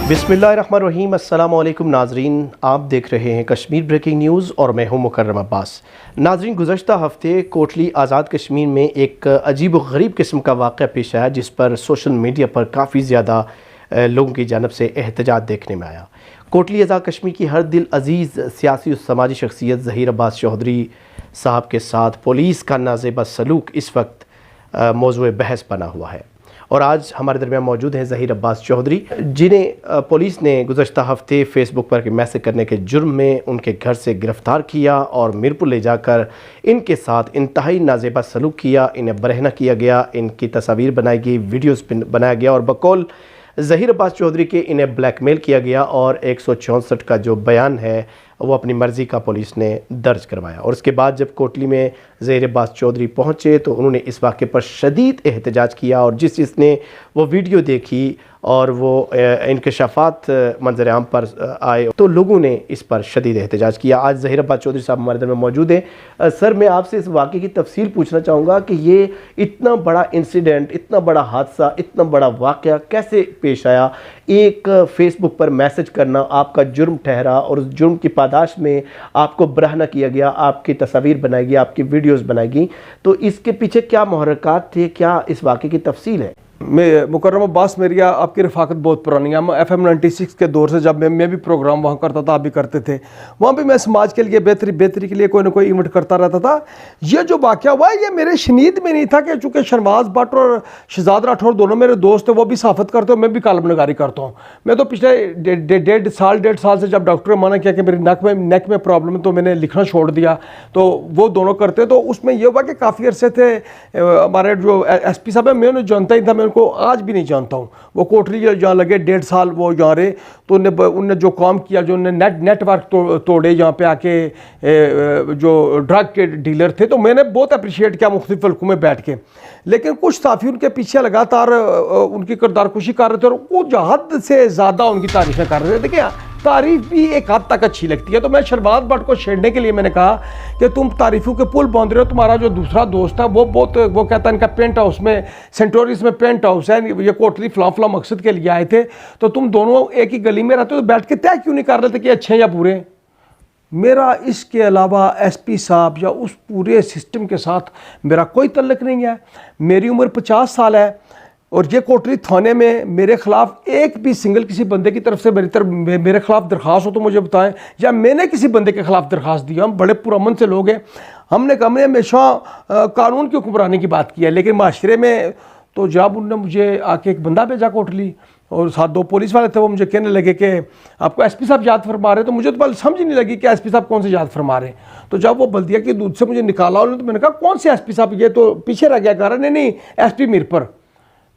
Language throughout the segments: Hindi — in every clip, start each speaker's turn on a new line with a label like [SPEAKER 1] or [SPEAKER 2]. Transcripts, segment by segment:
[SPEAKER 1] बिस्मिल्लाहिर्रहमानिर्रहीम। अस्सलाम वालेकुम नाजरीन, आप देख रहे हैं कश्मीर ब्रेकिंग न्यूज़ और मैं हूं मुकर्रम अब्बास। नाजरीन, गुज़श्ता हफ़्ते कोटली आज़ाद कश्मीर में एक अजीब व गरीब किस्म का वाक़या पेश आया जिस पर सोशल मीडिया पर काफ़ी ज़्यादा लोगों की जानब से एहतजाज देखने में आया। कोटली आज़ाद कश्मीर की हर दिल अजीज़ सियासी और समाजी शख्सियत ज़हीर अब्बास चौधरी साहब के साथ पुलिस का नाज़ेबा सलूक इस वक्त मौज़ूए बहस बना हुआ है और आज हमारे दरमियान मौजूद हैं ज़हीर अब्बास चौधरी, जिन्हें पुलिस ने गुज़श्ता हफ़्ते फ़ेसबुक पर मैसेज करने के जुर्म में उनके घर से गिरफ़्तार किया और मीरपुर ले जाकर इनके साथ इंतहाई नाज़ेबा सलूक किया। इन्हें बरहना किया गया, इनकी तस्वीर बनाई गई, वीडियोज़ बनाया गया और बकौल ज़हीर अब्बास चौधरी के इन्हें ब्लैकमेल किया गया और 164 का जो बयान है वो अपनी मर्ज़ी का पुलिस ने दर्ज करवाया। और उसके बाद जब कोटली में ज़हीर अब्बास चौधरी पहुँचे तो उन्होंने इस वाक़े पर शदीद एहतजाज किया और जिसने वो वीडियो देखी और वो इंकशाफात मंजर आम पर आए तो लोगों ने इस पर शदीद एहतजाज किया। आज ज़हीर अब्बास चौधरी साहब हमारे दर में मौजूद हैं। सर, मैं आपसे इस वाक़े की तफसील पूछना चाहूँगा कि ये इतना बड़ा इंसिडेंट, इतना बड़ा हादसा, इतना बड़ा वाक़या कैसे पेश आया? एक फ़ेसबुक पर मैसेज करना आपका जुर्म ठहरा और उस जुर्म की पादाश में आपको बरहना किया गया, आपकी तस्वीर बनाई गई, आपकी वीडियोज़ बनाई गई, तो इसके पीछे क्या मुहर्रकात थे, क्या इस वाक़े की तफसील है?
[SPEAKER 2] मैं मुकर्रम अब्बास, मेरी आपकी रफ़ाकत बहुत पुरानी है। हम FM 96 के दौर से जब मैं भी प्रोग्राम वहाँ करता था, आप भी करते थे, वहाँ भी मैं समाज के लिए बेहतरी के लिए कोई ना कोई इवेंट करता रहता था। ये जो वाक़या हुआ है ये मेरे शनीद में नहीं था कि चूँकि शहनवाज भट्ट और शहजाद राठौर दोनों मेरे दोस्त हैं, वो भी सहाफ़त करते हो, मैं भी कालम नगारी करता हूँ। मैं तो पिछले डेढ़ साल से जब डॉक्टर ने मना किया कि मेरी नेक में प्रॉब्लम है तो मैंने लिखना छोड़ दिया, तो वो दोनों करते। तो उसमें यह हुआ कि काफ़ी अरसे थे हमारे जो SP साहब है, मैं उन्हें जानता ही था, मैं उनको आज भी नहीं जानता हूँ। वो कोटली जहाँ लगे 1.5 साल वो जहाँ रहे, तो उनने जो काम किया, जो उन्होंने नेटवर्क तोड़े यहाँ पे आके जो ड्रग के डीलर थे, तो मैंने बहुत अप्रिशिएट किया मुख्तलिफ हल्कों में बैठ के। लेकिन कुछ साथी उनके पीछे लगातार उनकी किरदारकुशी कर रहे थे और वो हद से ज़्यादा उनकी तारीफ़ें कर रहे थे। देखिए, तारीफ़ भी एक हद तक अच्छी लगती है, तो मैं शहनवाज भट्ट को छेड़ने के लिए मैंने कहा कि तुम तारीफ़ों के पुल बांध रहे हो। तुम्हारा जो दूसरा दोस्त है वो कहता है इनका पेंट हाउस में, सेंटोरिस में पेंट हाउस है, ये कोटली फला मकसद के लिए आए थे, तो तुम दोनों एक ही गली में रहते हो, तो बैठ के तय क्यों नहीं कर रहे थे कि अच्छे हैं या बुरे? मेरा इसके अलावा SP साहब या उस पूरे सिस्टम के साथ मेरा कोई तल्लुक़ नहीं है। मेरी उम्र 50 साल है और ये कोटली थाने में मेरे खिलाफ एक भी सिंगल किसी बंदे की तरफ से मेरे खिलाफ दरख्वास्त हो तो मुझे बताएं, या मैंने किसी बंदे के खिलाफ दरख्वास्त दी। हम बड़े पुरअमन से लोग हैं, हमने हमेशा कानून की हुक्मरानी की बात की है, लेकिन माशरे में तो जब उन्होंने मुझे आके एक बंदा भेजा कोटली और साथ 2 पुलिस वाले थे, वो मुझे कहने लगे कि आपको SP साहब याद फरमा रहे, तो मुझे तो पहले समझ ही नहीं लगी कि SP साहब कौन से याद फरमा रहे। तो जब वो बल्दिया के दूध से मुझे निकाला उन्होंने, तो मैंने कहा कौन से SP साहब? ये तो पीछे रह गया, कह रहा नहीं SP मीरपुर।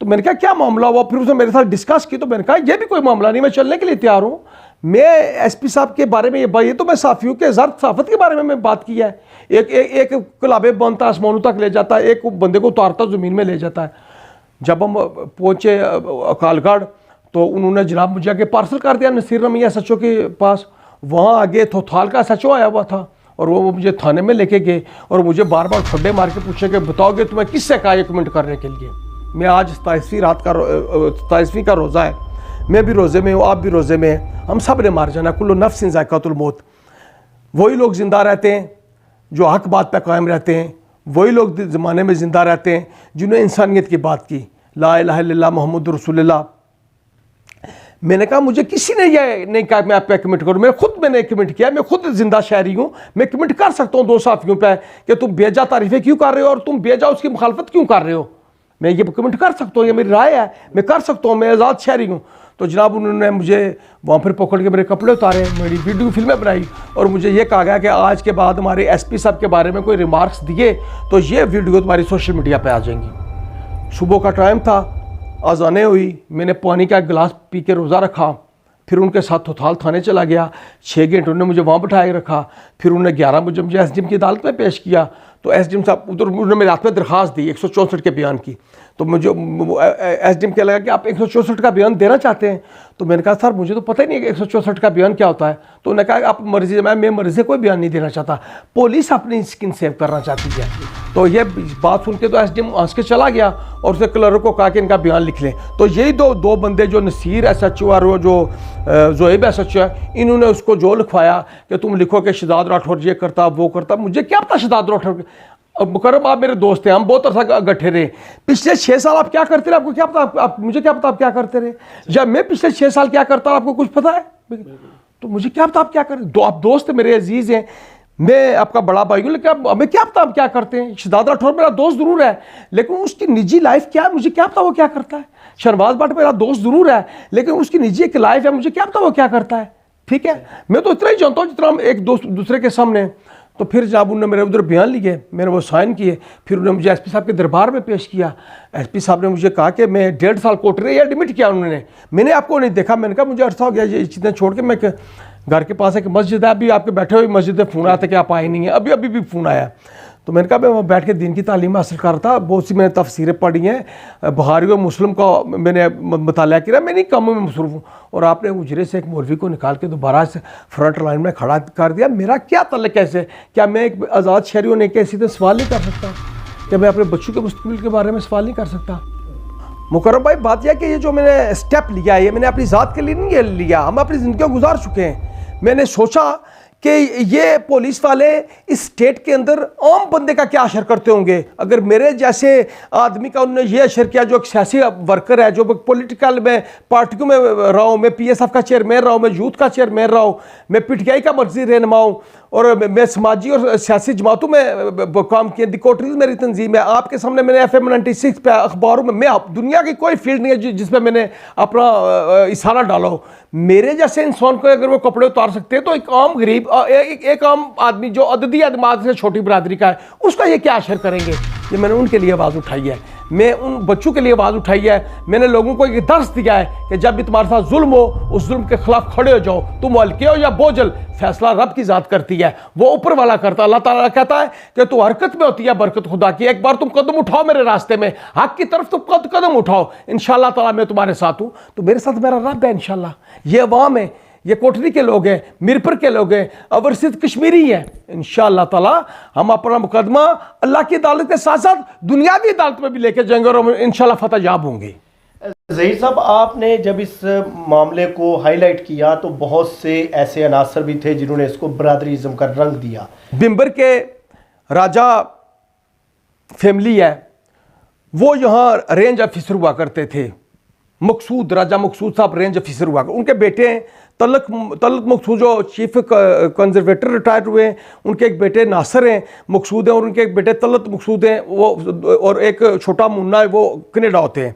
[SPEAKER 2] तो मैंने कहा क्या मामला हुआ? फिर उसने मेरे साथ डिस्कस की, तो मैंने कहा ये भी कोई मामला नहीं, मैं चलने के लिए तैयार हूँ। मैं SP साहब के बारे में ये तो मैं साफ़ियों के ज़र्द साफ़त के बारे में मैं बात की है। एक गुलाबे बनता आसमानों तक ले जाता है, एक बंदे को उतारता ज़मीन में ले जाता है। जब हम पहुँचे अकालगढ़ तो उन्होंने जनाब मुझे आगे पार्सल कर दिया नसीर रमिया SHO के पास। वहाँ आगे थोथाल का SHO आया हुआ था और वो मुझे थाने में लेके गए और मुझे बार बार ठड्डे मार के पूछे कि बताओगे तुम्हें किससे कहा ये कमेंट करने के लिए? मैं आज 27वीं का रोज़ा है, मैं भी रोज़े में हूँ, आप भी रोज़े में हैं, हम सब ने मार जाना, कुल्लु नफ्सिन ज़ायक़ातुल मौत। वही लोग ज़िंदा रहते हैं जो हक बात पर कायम रहते हैं, वही लोग ज़माने में ज़िंदा रहते हैं जिन्होंने इंसानियत की बात की, ला इलाहा इल्लल्लाह मुहम्मदुर रसूलुल्लाह। मैंने कहा मुझे किसी ने यह नहीं कहा मैं आप पे कमेंट करूँ, मैंने कमेंट किया, मैं खुद जिंदा शहरी हूँ, मैं कमेंट कर सकता हूँ 2 साथियों पे कि तुम बेजा तारीफ़ें क्यों कर रहे हो और तुम बेजा उसकी मुखालफत क्यों कर रहे हो। मैं ये कमेंट कर सकता हूँ, ये मेरी राय है, मैं कर सकता हूँ, मैं आज़ाद शहरी हूँ। तो जनाब उन्होंने मुझे वहाँ पर पकड़ के मेरे कपड़े उतारे, मेरी वीडियो फिल्में बनाई और मुझे ये कहा गया कि आज के बाद हमारे SP साहब के बारे में कोई रिमार्क्स दिए तो ये वीडियो तुम्हारी सोशल मीडिया पर आ जाएंगी। सुबह का टाइम था, अज़ानें हुई, मैंने पानी का गिलास पी के रोज़ा रखा, फिर उनके साथ थोथाल थाने चला गया। 6 घंटे उन्होंने मुझे वहाँ बिठाए रखा, फिर उन्होंने 11 बजे मुझे SDM की अदालत में पेश किया। तो SDM साहब उधर उन्होंने मेरे हाथ में दरख्वास्त दी 164 के बयान की। तो मुझे SDM क्या लगा कि आप 164 का बयान देना चाहते हैं? तो मैंने कहा सर मुझे तो पता ही नहीं है कि 164 का बयान क्या होता है। तो उन्होंने कहा आप मर्जी, मैं मर्जी से कोई बयान नहीं देना चाहता, पुलिस अपनी स्किन सेव करना चाहती है। तो ये बात सुन के तो SDM हंस के चला गया और उसने क्लर्क को कहा कि इनका बयान लिख लें। तो यही दो बंदे, जो नसीर SHO और वो जो जोएब SHO है, इन्होंने उसको जो लिखवाया कि तुम लिखो कि शहजाद राठौर ये करता वो करता। मुझे क्या पता शहजाद राठौर, अब मुकर्रम आप मेरे दोस्त हैं, हम बहुत अरसा गठे रहे। पिछले 6 साल आप क्या करते रहे, आपको क्या पता? आप मुझे क्या पता आप क्या करते रहे? जब मैं पिछले 6 साल क्या करता, आपको कुछ पता है? तो मुझे क्या पता आप क्या कर रहे? आप दोस्त मेरे अजीज हैं, मैं आपका बड़ा भाई हूँ, लेकिन हमें क्या पता आप क्या करते हैं? शहजाद राठौर मेरा दोस्त जरूर है, लेकिन उसकी निजी लाइफ क्या है मुझे क्या पता वो क्या करता है। शहनवाज भट्ट मेरा दोस्त जरूर है, लेकिन उसकी निजी एक लाइफ है, मुझे क्या पता वो क्या करता है। ठीक है, मैं तो इतना ही जानता हूँ जितना हम एक दोस्त दूसरे के सामने। तो फिर जब उन्होंने मेरे उधर बयान लिए, मैंने वो साइन किए, फिर उन्होंने मुझे SP साहब के दरबार में पेश किया। SP साहब ने मुझे कहा कि मैं 1.5 साल कोटरे या एडमिट किया उन्होंने, मैंने आपको नहीं देखा। मैंने कहा मुझे अर्सा हो गया ये चीज़ें छोड़ के। मैं घर के पास एक मस्जिद है, अभी आपके बैठे हुए मस्जिद में फ़ोन आया था कि आप आए नहीं हैं, अभी भी फ़ोन आया। तो मैंने कहा मैं वहाँ बैठ के दिन की तालीम हासिल कर रहा था, बहुत सी मैंने तफसीरें पढ़ी हैं, बुखारी और मुस्लिम का मैंने मुताला किया, मैं नहीं कामों में मसरूफ़ हूँ। और आपने उजरे से एक मौलवी को निकाल के दोबारा से फ्रंट लाइन में खड़ा कर दिया। मेरा क्या तल्लुक़ कैसे? क्या मैं एक आज़ाद शहरी होने के ऐसी तो सवाल नहीं कर सकता? क्या मैं अपने बच्चों के मुस्तक़बिल के बारे में सवाल नहीं कर सकता? मुकर्रम भाई, बात यह कि ये जो मैंने स्टेप लिया है, ये मैंने अपनी ज़ात के लिए नहीं लिया, हम अपनी ज़िंदगी गुजार चुके हैं। मैंने सोचा कि ये पुलिस वाले इस स्टेट के अंदर आम बंदे का क्या असर करते होंगे। अगर मेरे जैसे आदमी का उन्होंने ये असर किया, जो एक सियासी वर्कर है, जो पॉलिटिकल में पार्टियों में रहा हूँ, मैं PSF का चेयरमैन रहा हूँ, मैं यूथ का चेयरमैन रहा हूँ, मैं PTI का मर्जी रहनुमा हूँ, और मैं समाजी और सियासी जमातों में काम किया। दी कोटरीज मेरी तंजीम है। आपके सामने मैंने FM 96 पे अखबारों में, मैं दुनिया की कोई फील्ड नहीं है जिसमें मैंने अपना इशारा डाला हो। मेरे जैसे इंसान को अगर वो कपड़े उतार सकते हैं, तो एक आम गरीब, एक आम आदमी जो अददी अदमात से छोटी बरादरी का है, उसका ये क्या असर करेंगे? ये मैंने उनके लिए आवाज़ उठाई है, मैं उन बच्चों के लिए आवाज़ उठाई है। मैंने लोगों को एक दर्स दिया है कि जब भी तुम्हारे साथ जुल्म हो, उस जुल्म के खिलाफ खड़े हो जाओ। तुम हल्के हो या बोझल, फैसला रब की ज़ात करती है, वो ऊपर वाला करता है। अल्लाह ताला कहता है कि तू हरकत में होती है बरकत खुदा की। एक बार तुम कदम उठाओ मेरे रास्ते में, हक की तरफ तुम कदम उठाओ, इंशाअल्लाह ताला मैं तुम्हारे साथ हूँ। तो मेरे साथ मेरा रब है इंशाअल्लाह। ये अवाम है, ये कोठरी के लोग हैं, मीरपुर के लोग हैं, अवरसिद कश्मीरी हैं। इंशाअल्लाह ताला हम अपना मुकदमा अल्लाह की अदालत के साथ साथ दुनियावी अदालत में भी लेके जाएंगे और हम इंशाअल्लाह फतह याब होंगे।
[SPEAKER 1] ज़हीर साहब, आपने जब इस मामले को हाईलाइट किया तो बहुत से ऐसे अनासर भी थे जिन्होंने इसको बरादरीज़म का रंग दिया।
[SPEAKER 2] बिम्बर के राजा फैमिली है, वो यहाँ रेंज ऑफिसर हुआ करते थे। मकसूद, राजा मकसूद साहब रेंज ऑफिसर हुआ, उनके बेटे हैं तलत मकसूद जो चीफ कंजर्वेटर रिटायर हुए हैं, उनके एक बेटे नासिर हैं मकसूद हैं, और उनके एक बेटे तलत मकसूद हैं, वो और एक छोटा मुन्ना है, वो कनाडा होते हैं।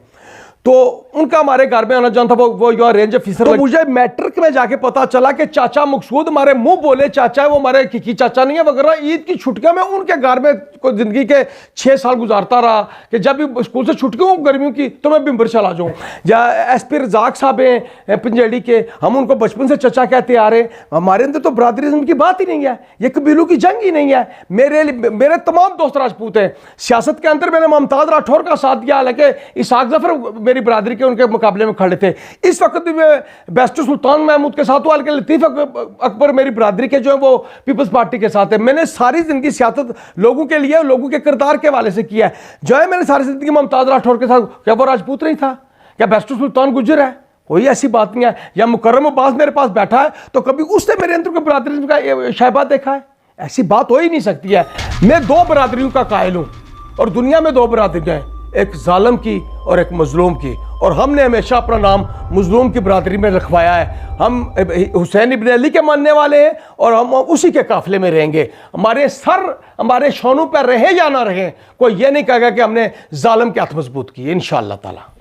[SPEAKER 2] तो उनका हमारे घर में आना जाना था, वो यहाँ रेंज ऑफिसर। तो मुझे मैट्रिक में जाके पता चला कि चाचा मकसूद हमारे मुंह बोले चाचा है, वो हमारे किकी चाचा नहीं है वगैरह। ईद की छुट्टियां में उनके घर में कोई जिंदगी के 6 साल गुजारता रहा कि जब भी स्कूल से छुट्टियों गर्मियों की तो मैं बिम्बर चला जाऊँ। या SP रज़ाक साहब हैं पंजेड़ी के, हम उनको बचपन से चाचा कहते आ रहे। हमारे अंदर तो बरादरीज़म की बात ही नहीं है, ये कबीलों की जंग ही नहीं है। मेरे तमाम दोस्त राजपूत हैं। सियासत के अंदर मैंने मुमताज़ राठौर का साथ दिया, हालांकि इसाक जफर बरादरी के उनके मुकाबले में खड़े थे। इस वक्त भी मैं बेस्ट सुल्तान महमूद के साथ हूं, लतीफ़ अकबर मेरी बरादरी के जो है वो पीपल्स पार्टी के साथ है। मैंने सारी जिंदगी सियासत लोगों के लिए, लोगों के किरदार के हवाले से किया है। जो है मैंने सारी जिंदगी मुमताज़ राठौर के साथ, क्या वो राजपूत नहीं था? क्या बेस्ट सुल्तान गुजर है? कोई ऐसी बात नहीं है। या मुकर्रम अब्बास मेरे पास बैठा है तो कभी उसने मेरे अंदर के बरादरी का शहबा देखा है? ऐसी बात हो ही नहीं सकती है। मैं 2 बरादरियों का कायल हूँ, और दुनिया में 2 बरादरियाँ हैं, एक जालिम की और एक मजलूम की, और हमने हमेशा अपना नाम मजलूम की बरादरी में रखवाया है। हम हुसैन इब्न अली के मानने वाले हैं और हम उसी के काफिले में रहेंगे। हमारे सर हमारे शानों पर रहे या ना रहे, कोई ये नहीं कहेगा कि हमने जालिम के हाथ मजबूत किए इंशाअल्लाह ताला।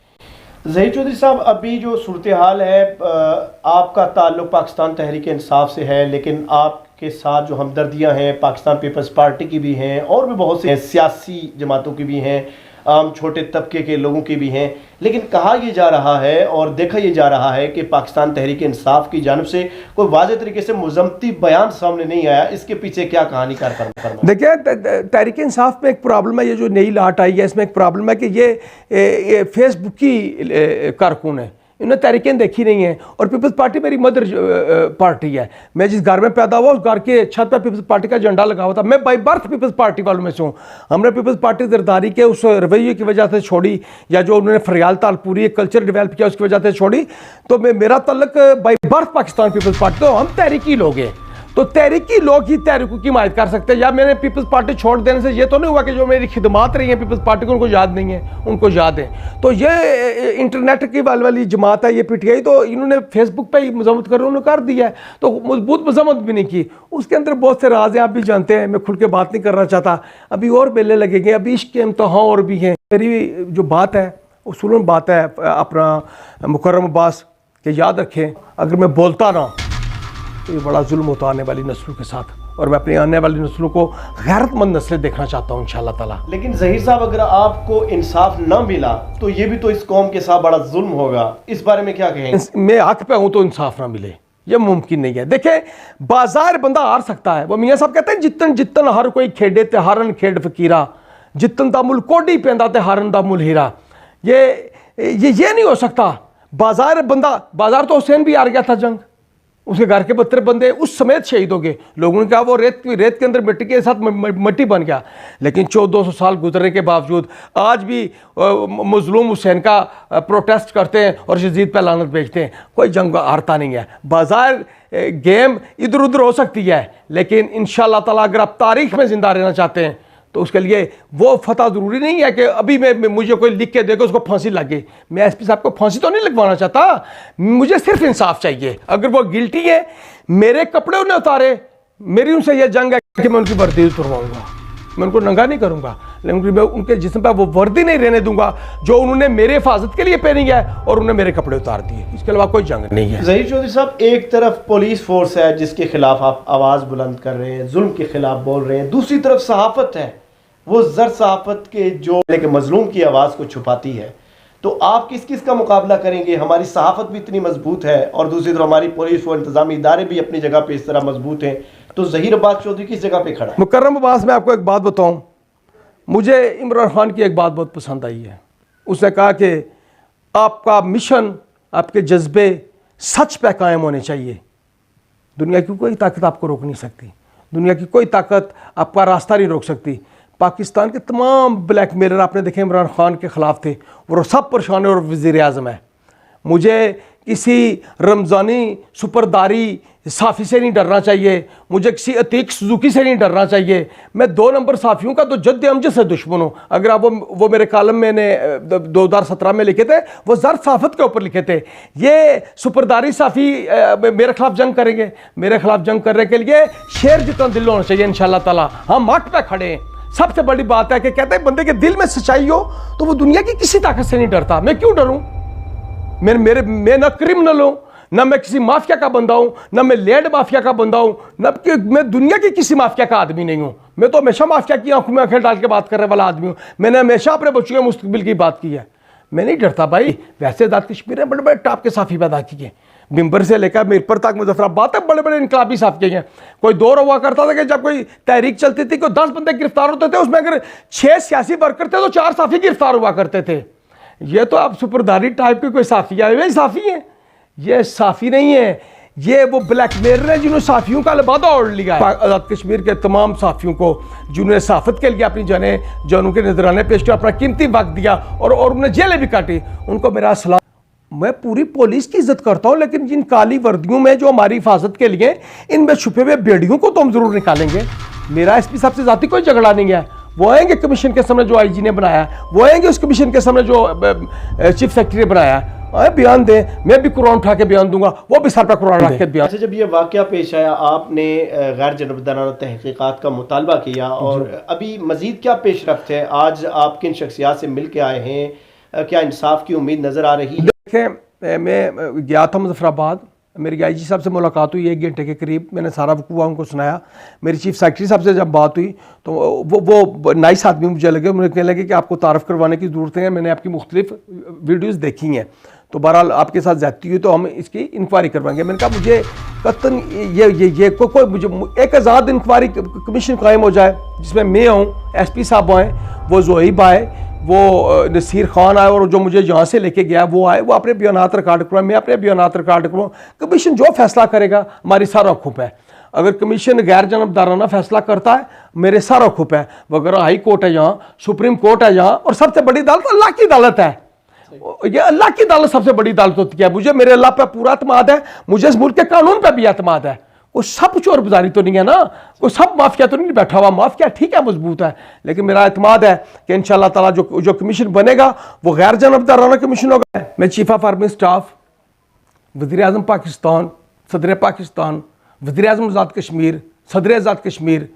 [SPEAKER 1] ज़हीर चौधरी साहब, अभी जो सूरत हाल है, आपका ताल्लुक़ पाकिस्तान तहरीक इंसाफ से है, लेकिन आपके साथ जो हमदर्दियाँ हैं पाकिस्तान पीपल्स पार्टी की भी हैं और भी बहुत से सियासी जमातों की भी हैं, आम छोटे तबके के लोगों की भी हैं। लेकिन कहा यह जा रहा है और देखा यह जा रहा है कि पाकिस्तान तहरीक इंसाफ की जानिब से कोई वाज़ेह तरीके से मुज़म्मती बयान सामने नहीं आया। इसके पीछे क्या कहानी कार?
[SPEAKER 2] देखिए, तहरीक इंसाफ में एक प्रॉब्लम है, ये जो नई लाट आई है इसमें एक प्रॉब्लम है कि ये फेसबुक की कारकुन है। इन्होंने तहरीकें देखी नहीं है। और पीपल्स पार्टी मेरी मदर पार्टी है। मैं जिस घर में पैदा हुआ उस घर के छत पर पीपल्स पार्टी का झंडा लगा हुआ था। मैं बाई बर्थ पीपल्स पार्टी वालों में से हूँ। हमने पीपल्स पार्टी जरदारी के उस रवैये की वजह से छोड़ी, या जो उन्होंने फरियाल तालपुरी एक कल्चर डेवलप किया उसकी वजह से छोड़ी। तो मेरा तल्लक बाई बर्थ पाकिस्तान पीपल्स पार्टी, तो हम तहरीकी लोग हैं। तो तहरीकी लोग ही तहरीकों की हिमायत कर सकते हैं। या मैंने पीपल्स पार्टी छोड़ देने से ये तो नहीं हुआ कि जो मेरी खिदमात रही है पीपल्स पार्टी को उनको याद नहीं है, उनको याद है। तो ये इंटरनेट की वाली जमात है ये पीटीआई, तो इन्होंने फेसबुक पे ही मजम्मत कर उन्होंने कर दिया है, तो मजबूत मजम्मत भी नहीं की। उसके अंदर बहुत से राज हैं, आप भी जानते हैं, मैं खुल के बात नहीं करना चाहता। अभी और मेले लगेंगे, अभी इश्क इम्तहान और भी हैं। मेरी जो बात है उसूलन बात है अपना मुकर्रम अब्बास के याद रखें, अगर मैं बोलता ना तो ये बड़ा जुल्म होता आने वाली नस्लों के साथ, और मैं अपनी आने वाली नस्लों को गैरतमंद नस्लें देखना चाहता हूँ इंशाअल्लाह ताला।
[SPEAKER 1] लेकिन ज़हीर साहब, अगर आपको इंसाफ ना मिला तो ये भी तो इस कौम के साथ बड़ा जुल्म होगा, इस बारे में क्या कहेंगे?
[SPEAKER 2] मैं हक पे हूँ तो इंसाफ ना मिले, ये मुमकिन नहीं है। देखें, बाजार बंदा हार सकता है। वो मियाँ साहब कहते हैं जितन जितन हर कोई खेडे ते हारन खेड फकीरा, जितन दा मुल कोडी पेंदा ते हारन दा मुल हीरा। ये नहीं हो सकता। बाजार बंदा, बाजार तो हुसैन भी हार गया था जंग, उसके घर के 72 बंदे उस समेत शहीद हो गए। लोगों ने कहा वो रेत के अंदर मिट्टी के साथ मिट्टी बन गया। लेकिन 1400 साल गुजरने के बावजूद आज भी मजलूम हुसैन का प्रोटेस्ट करते हैं और यजीद पे लानत भेजते हैं। कोई जंग हारता नहीं है। बाजार गेम इधर उधर हो सकती है, लेकिन इंशाअल्लाह ताला अगर आप तारीख में जिंदा रहना चाहते हैं तो उसके लिए वो फतह ज़रूरी नहीं है कि अभी मुझे कोई लिख के देगा उसको फांसी लगे। मैं एसपी साहब को फांसी तो नहीं लगवाना चाहता, मुझे सिर्फ इंसाफ चाहिए। अगर वो गिल्टी है, मेरे कपड़े उन्हें उतारे, मेरी उनसे ये जंग है कि मैं उनकी वर्दी उतरवाऊंगा, मैं उनको नंगा नहीं करूंगा, लेकिन मैं उनके जिस्म पर वो वर्दी नहीं रहने दूंगा जो उन्होंने मेरे हिफाजत के लिए पहनी है और उन्हें मेरे कपड़े उतार दिए। इसके अलावा कोई जंग नहीं है।
[SPEAKER 1] ज़हीर चौधरी साहब, एक तरफ पुलिस फोर्स है जिसके खिलाफ आप आवाज़ बुलंद कर रहे हैं, जुल्म के खिलाफ बोल रहे हैं, दूसरी तरफ सहाफ़त है, वो जर सहाफ़त के जो लेकिन मजलूम की आवाज़ को छुपाती है। तो आप किस किस का मुकाबला करेंगे? हमारी सहाफ़त भी इतनी मजबूत है और दूसरी तरफ हमारी पुलिस और इंतजामी इदारे भी अपनी जगह पे इस तरह मजबूत हैं, तो ज़हीर अब्बास चौधरी किस जगह पे खड़ा है?
[SPEAKER 2] मुकर्रम अब्बास, मैं आपको एक बात बताऊं, मुझे इमरान खान की एक बात बहुत पसंद आई है। उसने कहा कि आपका मिशन, आपके जज्बे सच पे कायम होने चाहिए। दुनिया की कोई ताकत आपको रोक नहीं सकती, दुनिया की कोई ताकत आपका रास्ता नहीं रोक सकती। पाकिस्तान के तमाम ब्लैकमेलर आपने देखे इमरान खान के ख़िलाफ़ थे, वो सब परेशान और वज़ीर आज़म है। मुझे किसी रमज़ानी सुपरदारी साफ़ी से नहीं डरना चाहिए, मुझे किसी अतीक सुजुकी से नहीं डरना चाहिए। मैं 2 नंबर साफ़ियों का तो जद्द अमजद से दुश्मन हूँ। अगर आप वो मेरे कालम मैंने 2017 में लिखे थे, वो ज़र सहाफ़त के ऊपर लिखे थे। ये सुपरदारी साफ़ी मेरे ख़िलाफ़ जंग करेंगे, मेरे ख़िलाफ़ जंग करने के लिए शेर जितना दिल होना चाहिए इंशाअल्लाह ताला। हम मठ पे खड़े हैं। सबसे बड़ी बात है कि कहते हैं बंदे के दिल में सच्चाई हो तो वो दुनिया की किसी ताकत से नहीं डरता। मैं क्यों डरूं? मैं ना क्रिमिनल हूं, ना मैं किसी माफिया का बंदा हूं, ना मैं लैंड माफिया का बंदा हूं, ना कि मैं दुनिया की किसी माफिया का आदमी नहीं हूं। मैं तो हमेशा माफिया की आंखों में आंखें डाल के बात करने वाला आदमी हूं। मैंने हमेशा अपने बच्चों के मुस्तकबिल की बात की है। मैं नहीं डरता भाई। वैसे आज़ाद कश्मीर ने बड़े बड़े टॉप के साफ़ी पैदा किए, बिम्बर से लेकर मीरपुर तक, मुजफ्फराबाद तक बड़े बड़े इनकलाबी साफ़ी हैं। कोई दौर हुआ करता था कि जब कोई तहरीक चलती थी, कोई 10 बंदे गिरफ्तार होते थे, उसमें अगर 6 सियासी वर्कर थे तो 4 साफ़ी गिरफ्तार हुआ करते थे। ये तो आप सुपरदारी टाइप के कोई साफ़ी है, वे साफ़ी हैं, ये साफ़ी नहीं है, ये वो ब्लैकमेलर हैं जिन्होंने साफ़ियों का लिबादा ओढ़ लिया है। आज़ाद कश्मीर के तमाम साफ़ियों को जिन्होंने सहाफ़त के लिए अपनी जानों के नजराने पेश किया, अपना कीमती वक्त दिया और उन्होंने जेलें भी काटी, उनको मेरा सलाम। मैं पूरी पुलिस की इज्जत करता हूं, लेकिन जिन काली वर्दियों में जो हमारी हिफाजत के लिए इनमें छुपे हुए बेड़ियों को तो हम जरूर निकालेंगे। मेरा एसपी साहब से जाती कोई झगड़ा नहीं है। वो आएंगे कमीशन के सामने जो आईजी ने बनाया, वो आएंगे उस कमीशन के सामने जो चीफ सेक्रेटरी ने बनाया, बयान दे, मैं भी कुरान उठा के बयान दूंगा, वो भी सर पर कुरान रख के बयान।
[SPEAKER 1] अच्छा, जब ये वाकया पेश आया, आपने गैर जनबदाराना तहकीकात का मुतालबा किया और अभी मजीद क्या पेशरफ्त है? आज आप किन शख्सियात से मिल के आए हैं? क्या इंसाफ की उम्मीद नज़र आ रही है?
[SPEAKER 2] देखें, मैं गया था मुजफ्फराबाद, मेरी आईजी साहब से मुलाकात हुई 1 घंटे के करीब, मैंने सारा वकूआ उनको सुनाया। मेरी चीफ सेक्रेटरी साहब से जब बात हुई तो वो नाइस आदमी मुझे लगे, मुझे कहने लगे कि आपको तारफ़ करवाने की ज़रूरत है, मैंने आपकी मुख्तलिफ वीडियोज़ देखी हैं, तो बहरहाल आपके साथ ज्यादती हुई तो हम इसकी इंक्वायरी करवाएंगे। मैंने कहा मुझे कतन ये कोई मुझे एक आज़ाद इंक्वायरी कमीशन कायम हो जाए जिसमें मैं हूँ, एसपी साहब आएँ, वो ज़ोहिब आए, वो नसीर खान आए और जो मुझे यहाँ से लेके गया वो आए, वो अपने बयानात रिकॉर्ड करवाएं, मैं अपने बयानात रिकॉर्ड करवाऊँ। कमीशन जो फैसला करेगा हमारी सारा खुप है। अगर कमीशन गैर जनबदाराना फैसला करता है मेरे सारा खुप है। वगैरह हाई कोर्ट है यहाँ, सुप्रीम कोर्ट है यहाँ, और सबसे बड़ी अदालत अल्लाह की अदालत है। ये अल्लाह की अदालत सबसे बड़ी अदालत होती है। मुझे मेरे अल्लाह पे पूरा एतमाद है, मुझे इस मुल्क के कानून पे भी एतमाद है। वो सब चोर बाजारी तो नहीं है ना, वो सब माफिया तो नहीं बैठा हुआ। माफिया ठीक है, मजबूत है, लेकिन मेरा एतमाद है कि इंशाअल्लाह ताला जो कमीशन बनेगा वो गैर जनबदाराना कमीशन होगा। मैं चीफ ऑफ आर्मी स्टाफ, वज़ीर आज़म पाकिस्तान, सदर पाकिस्तान, वज़ीर आज़म आज़ाद कश्मीर, सदर Azad Kashmir,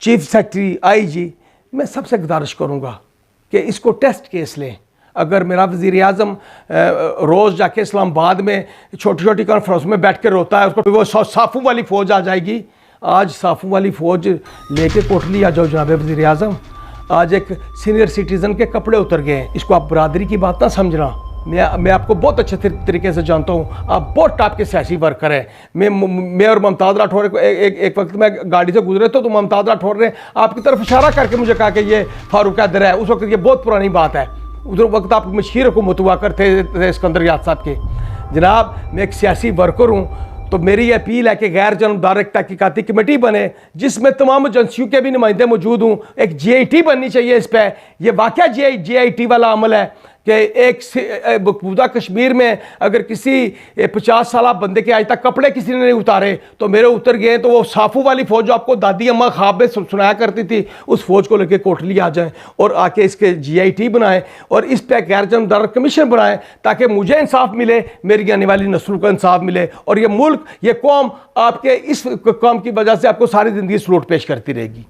[SPEAKER 2] chief secretary, IG, मैं सबसे गुजारिश करूँगा कि इसको टेस्ट केस लें। अगर मेरा वज़ीर आज़म रोज़ जाके इस्लामाबाद में छोटी छोटी कॉन्फ्रेंस में बैठ के रोता है, उसको वो साफू वाली फ़ौज आ जाएगी। आज साफू वाली फ़ौज लेके कोटली आ जाओ जनाब वज़ीर आज़म। आज एक सीनियर सिटीज़न के कपड़े उतर गए हैं, इसको आप बरादरी की बात ना समझना। मैं आपको बहुत अच्छे तरीके से जानता हूँ, आप बहुत टॉप के सियासी वर्कर हैं। मैं और मुमताज़ राठौर को एक वक्त में गाड़ी से गुजरे तो मुमताज़ राठौर ने आपकी तरफ इशारा करके मुझे कहा कि ये फारूक हैदर है। उस वक्त ये बहुत पुरानी बात है, उस वक्त आप मशीर हुकूमत हुआ करते थे सिकंदर याद साहब के। जनाब मैं एक सियासी वर्कर हूँ, तो मेरी अपील है कि गैर जनबदार एक तहकीकाती कमेटी बने जिसमें तमाम एजेंसियों के भी नुमाइंदे मौजूद हों। एक GIT बननी चाहिए इस पर। यह वाकया GIT वाला अमल है कि एक मकबूजा कश्मीर में अगर किसी 50 साल बंदे के आज तक कपड़े किसी ने नहीं उतारे तो मेरे उतर गए, तो वो साफू वाली फ़ौज जो आपको दादी अम्मा ख्वाब में सुनाया करती थी, उस फौज को लेके कोटली आ जाएं और आके इसके GIT बनाएं और इस पर गैर जनबदार कमीशन बनाएं ताकि मुझे इंसाफ मिले, मेरी आने वाली नस्लों को इंसाफ मिले, और ये मुल्क, ये कौम आपके इस काम की वजह से आपको सारी ज़िंदगी सलूट पेश करती रहेगी।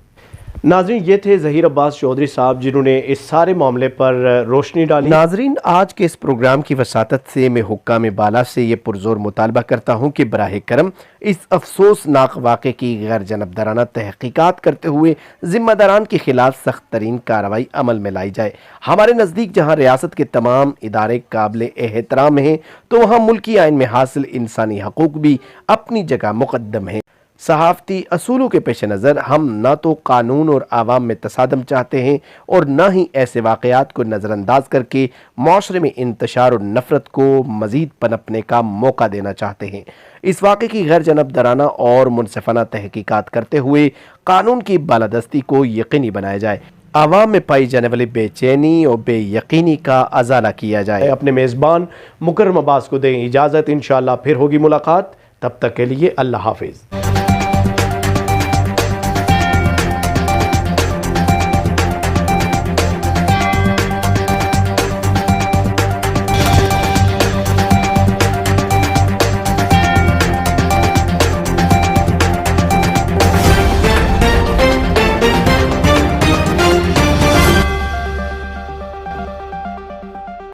[SPEAKER 1] नाजरीन, ये थे ज़हीर अब्बास चौधरी साहब जिन्होंने इस सारे मामले पर रोशनी डाली। नाजरीन, आज के इस प्रोग्राम की वसातत से मैं हुक्काम बाला से ये पुरजोर मुतालबा करता हूँ कि बराह करम इस अफसोसनाक वाक़े की गैर जनबदाराना तहकीकात करते हुए ज़िम्मेदारान के खिलाफ सख्त तरीन कार्रवाई अमल में लाई जाए। हमारे नज़दीक जहाँ रियासत के तमाम इदारे काबिल एहतराम हैं, तो वहाँ मुल्की आइन में हासिल इंसानी हकूक़ भी अपनी जगह मुक़द्दम हैं। सहाफ़ती असूलों के पेश नज़र हम न तो कानून और आवाम में तसादम चाहते हैं और न ही ऐसे वाक़यात को नज़रअंदाज करके माशरे में इंतशार और नफ़रत को मज़ीद पनपने का मौका देना चाहते हैं। इस वाक़े की गैर जनबदाराना और मुनसिफ़ाना तहकीकात करते हुए कानून की बालादस्ती को यकीनी बनाया जाए, आवाम में पाई जाने वाली बेचैनी और बेयकीनी का अजाला किया जाए। अपने मेज़बान मुकर्रम अब्बास को दें इजाज़त, इंशाअल्लाह फिर होगी मुलाकात। तब तक के लिए अल्लाह हाफ़िज़।